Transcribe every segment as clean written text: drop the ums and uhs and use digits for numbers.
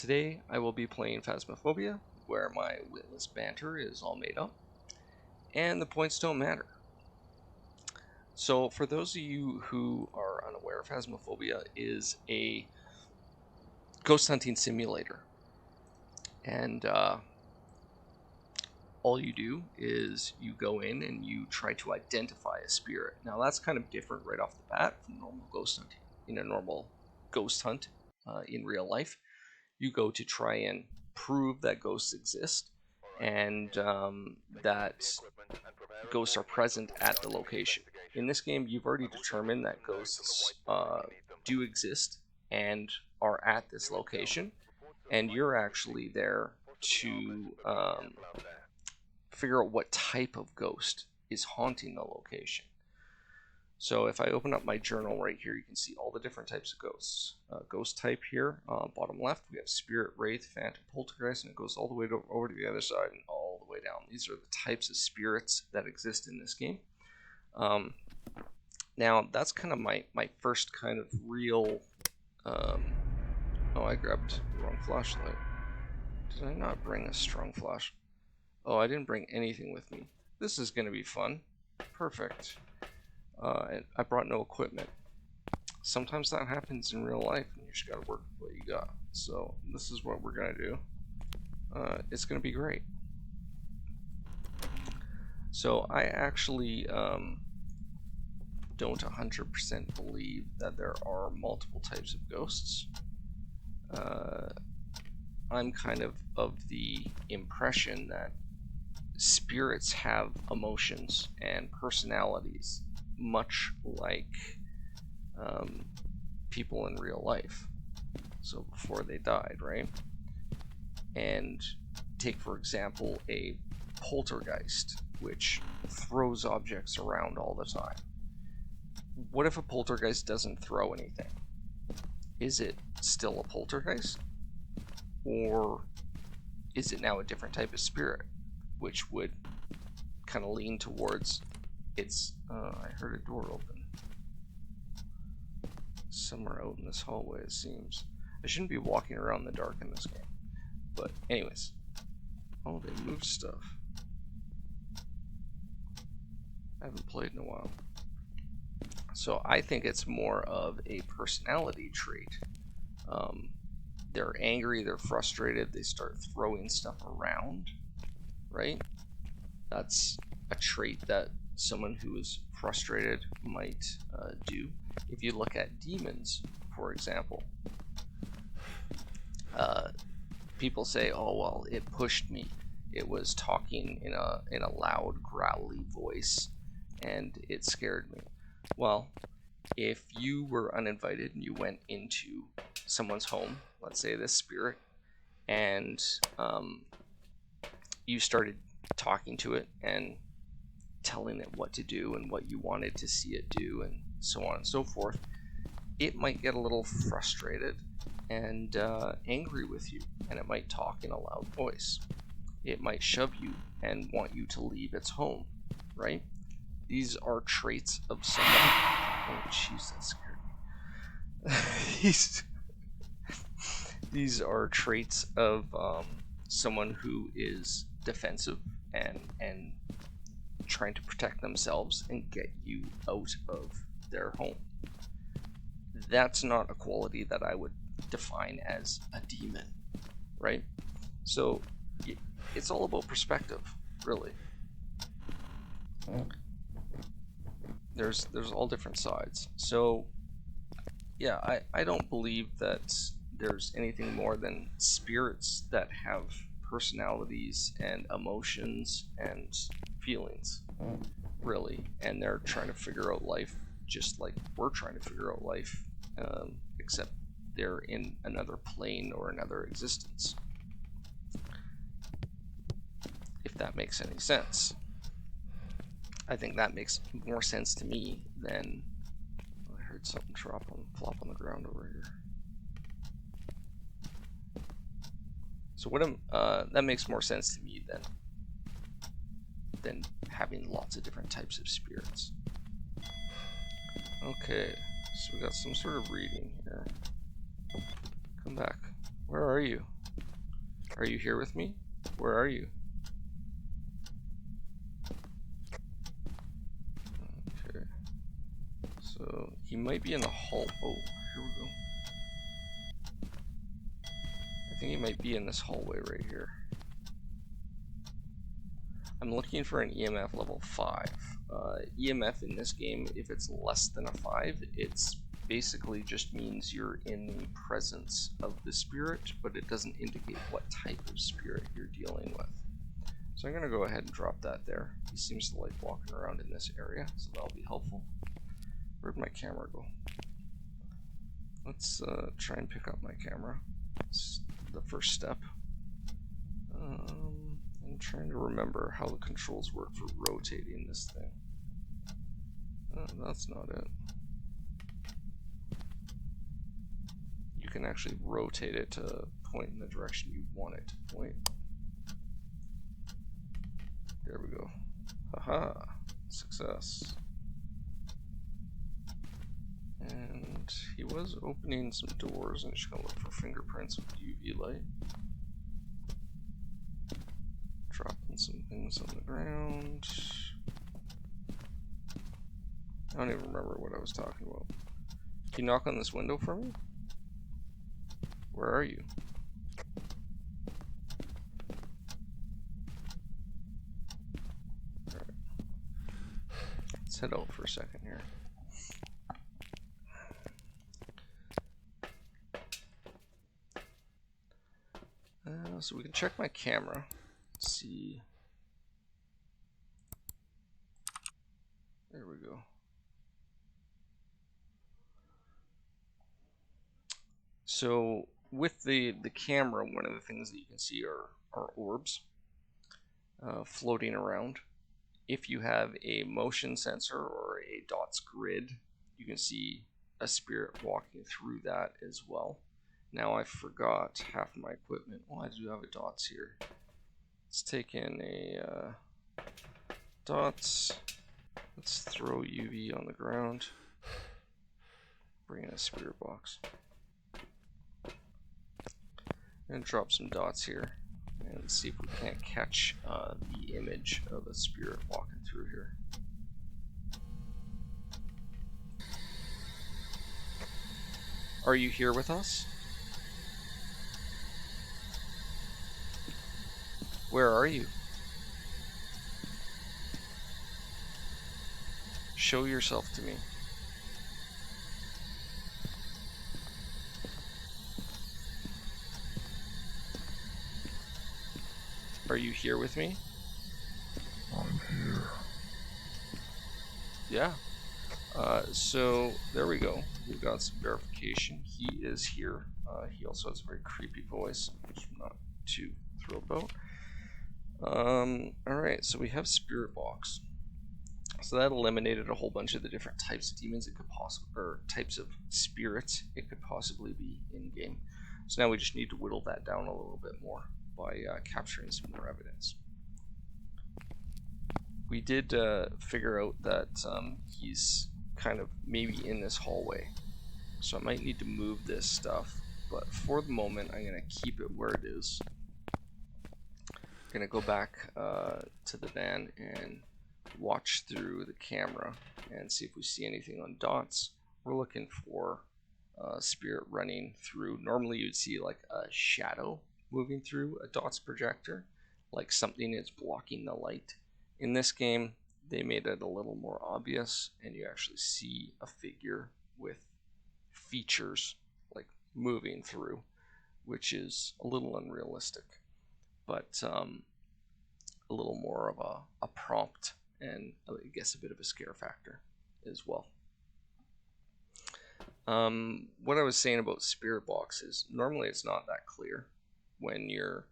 Today I will be playing Phasmophobia, where my witless banter is all made up, and the points don't matter. So for those of you who are unaware, Phasmophobia is a ghost hunting simulator. And all you do is you go in and you try to identify a spirit. Now that's kind of different right off the bat from normal ghost hunting. In a normal ghost hunt in real life, you go to try and prove that ghosts exist and that ghosts are present at the location. In this game, you've already determined that ghosts do exist and are at this location, and you're actually there to figure out what type of ghost is haunting the location. So if I open up my journal right here, you can see all the different types of ghosts. Ghost type here, bottom left, we have spirit, wraith, phantom, poltergeist, and it goes all the way over to the other side and all the way down. These are the types of spirits that exist in this game. Now, that's kind of my first kind of real... oh, I grabbed the wrong flashlight. Did I not bring a strong flash? Oh, I didn't bring anything with me. This is going to be fun. Perfect. And I brought no equipment. Sometimes that happens in real life, and you just gotta work with what you got. So this is what we're gonna do. It's gonna be great. So I actually don't 100% believe that there are multiple types of ghosts. I'm kind of the impression that spirits have emotions and personalities, much like people in real life. So before they died, right? And take, for example, a poltergeist, which throws objects around all the time. What if a poltergeist doesn't throw anything? Is it still a poltergeist? Or is it now a different type of spirit, which would kind of lean towards it's... I heard a door open. Somewhere out in this hallway, it seems. I shouldn't be walking around in the dark in this game. But anyways. Oh, they moved stuff. I haven't played in a while. So I think it's more of a personality trait. They're angry, they're frustrated, they start throwing stuff around, right? That's a trait that someone who is frustrated might do. If you look at demons, for example, people say, "Oh well, it pushed me. It was talking in a loud, growly voice, and it scared me." Well, if you were uninvited and you went into someone's home, let's say this spirit, and you started talking to it and telling it what to do and what you wanted to see it do and so on and so forth, it might get a little frustrated and angry with you, and it might talk in a loud voice. It might shove you and want you to leave its home, right? These are traits of someone... Oh jeez, that scared me. These are traits of someone who is defensive and trying to protect themselves and get you out of their home. That's not a quality that I would define as a demon, right? So it's all about perspective, really. There's all different sides. So yeah, I don't believe that there's anything more than spirits that have personalities and emotions and feelings, really, and they're trying to figure out life just like we're trying to figure out life, except they're in another plane or another existence, if that makes any sense. I think that makes more sense to me than... I heard something flop on the ground over here. So what that makes more sense to me than having lots of different types of spirits. Okay, so we got some sort of reading here. Come back. Where are you? Are you here with me? Where are you? Okay. So he might be in the hall. Oh, here we go. I think he might be in this hallway right here. I'm looking for an EMF level 5. EMF in this game, if it's less than a 5, it's basically just means you're in the presence of the spirit, but it doesn't indicate what type of spirit you're dealing with. So I'm going to go ahead and drop that there. He seems to like walking around in this area, so that'll be helpful. Where'd my camera go? Let's try and pick up my camera. It's the first step. I'm trying to remember how the controls work for rotating this thing. That's not it. You can actually rotate it to point in the direction you want it to point. There we go. Haha! Success. And he was opening some doors, and just gonna look for fingerprints with UV light. Dropping some things on the ground. I don't even remember what I was talking about. Can you knock on this window for me? Where are you? Alright. Let's head out for a second here. So we can check my camera. Let's see. There we go. So with the camera, one of the things that you can see are orbs floating around. If you have a motion sensor or a dots grid, you can see a spirit walking through that as well. Now I forgot half of my equipment. Oh, I do have a dots here. Let's take in a dots. Let's throw UV on the ground. Bring in a spirit box. And drop some dots here. And see if we can't catch the image of a spirit walking through here. Are you here with us? Where are you? Show yourself to me. Are you here with me? I'm here. Yeah. So there we go. We've got some verification. He is here. He also has a very creepy voice, which I'm not too thrilled about. Alright, so we have Spirit Box. So that eliminated a whole bunch of the different types of demons it could possibly, or types of spirits it could possibly be in game. So now we just need to whittle that down a little bit more by capturing some more evidence. We did figure out that he's kind of maybe in this hallway. So I might need to move this stuff, but for the moment I'm going to keep it where it is. I'm going to go back to the van and watch through the camera and see if we see anything on dots. We're looking for spirit running through. Normally you'd see like a shadow moving through a dots projector, like something is blocking the light. In this game, they made it a little more obvious, and you actually see a figure with features like moving through, which is a little unrealistic, but a little more of a prompt and I guess a bit of a scare factor as well. What I was saying about Spirit Box is normally it's not that clear when you're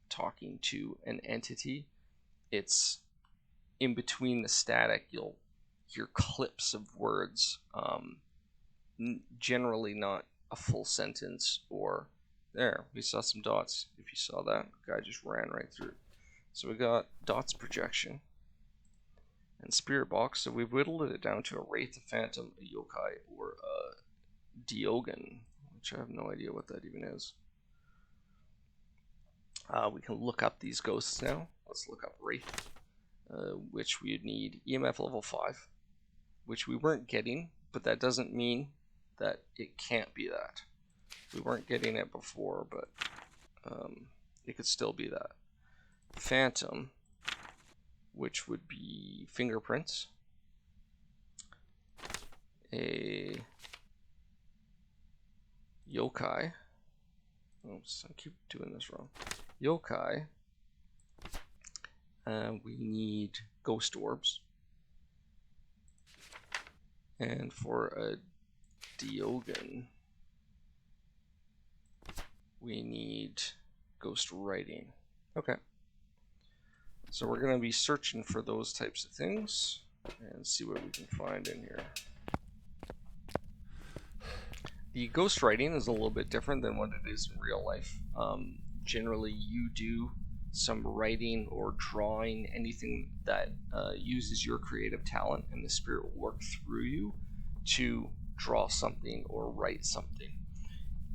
talking to an entity. It's in between the static, you'll hear clips of words, generally not a full sentence, or there, we saw some dots. If you saw that, the guy just ran right through. So we got dots projection and Spirit Box, so we've whittled it down to a Wraith, a Phantom, a Yokai, or a Diogen, which I have no idea what that even is. We can look up these ghosts now. Let's look up Wraith, which we'd need EMF level 5, which we weren't getting, but that doesn't mean that it can't be that. We weren't getting it before, but it could still be that. Phantom, which would be fingerprints. A yokai. Oops, I keep doing this wrong. Yokai. We need ghost orbs. And for a Diogen, we need ghost writing. Okay. So we're going to be searching for those types of things and see what we can find in here. The ghost writing is a little bit different than what it is in real life. Generally, you do some writing or drawing, anything that uses your creative talent, and the spirit will work through you to draw something or write something.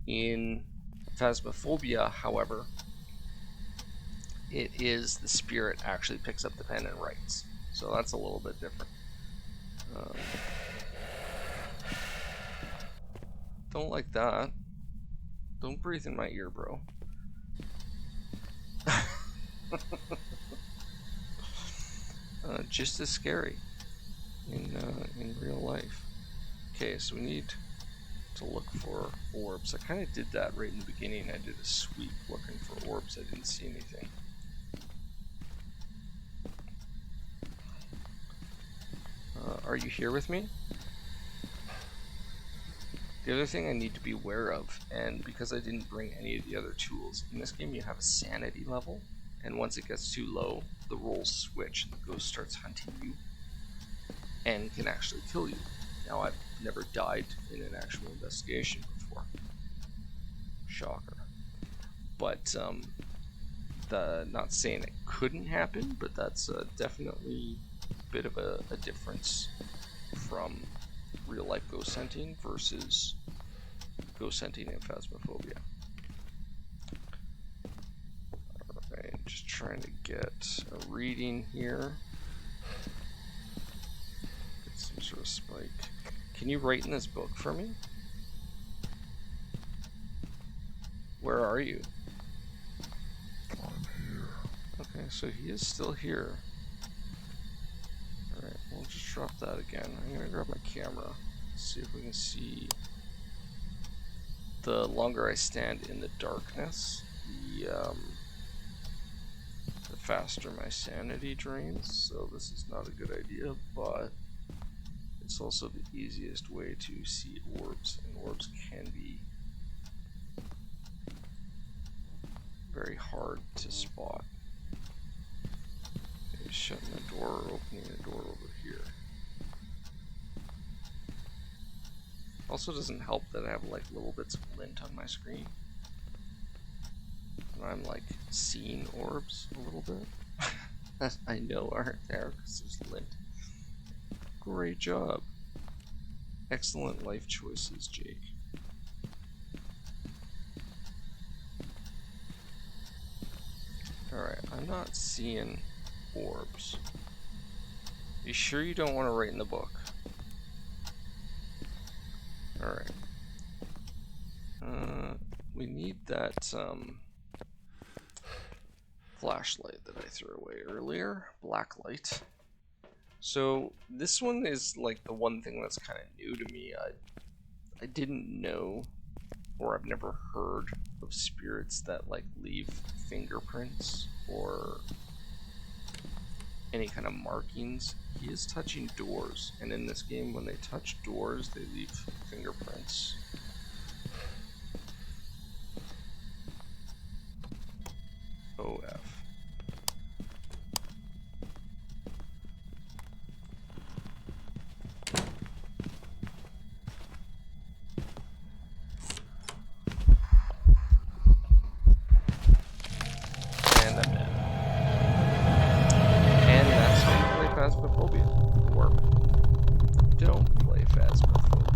In Phasmophobia, however, it is the spirit actually picks up the pen and writes. So that's a little bit different. Don't like that. Don't breathe in my ear, bro. Just as scary in real life. Okay, so we need to look for orbs. I kind of did that right in the beginning. I did a sweep looking for orbs. I didn't see anything. Are you here with me? The other thing I need to be aware of, and because I didn't bring any of the other tools, in this game you have a sanity level, and once it gets too low, the roles switch and the ghost starts hunting you and can actually kill you. Now, I've never died in an actual investigation before. Shocker. But, not saying it couldn't happen, but that's definitely a bit of a difference from real life ghost hunting versus ghost hunting in Phasmophobia. Alright, just trying to get a reading here. Get some sort of spike. Can you write in this book for me? Where are you? I'm here. Okay, so he is still here. Alright, we'll just drop that again. I'm gonna grab my camera, see if we can see. The longer I stand in the darkness, the faster my sanity drains, so this is not a good idea, but it's also the easiest way to see orbs, and orbs can be very hard to spot. Maybe shutting the door or opening the door over here. Also doesn't help that I have like little bits of lint on my screen. And I'm like seeing orbs a little bit. That I know aren't there because there's lint. Great job. Excellent life choices, Jake. Alright, I'm not seeing orbs. You sure you don't want to write in the book? Alright. We need that flashlight that I threw away earlier. Black light. So this one is like the one thing that's kind of new to me. I didn't know, or I've never heard of spirits that like leave fingerprints or any kind of markings. He is touching doors, and in this game when they touch doors they leave fingerprints. OF. And I'm dead. And that's how you play Phasmophobia. Or don't play Phasmophobia.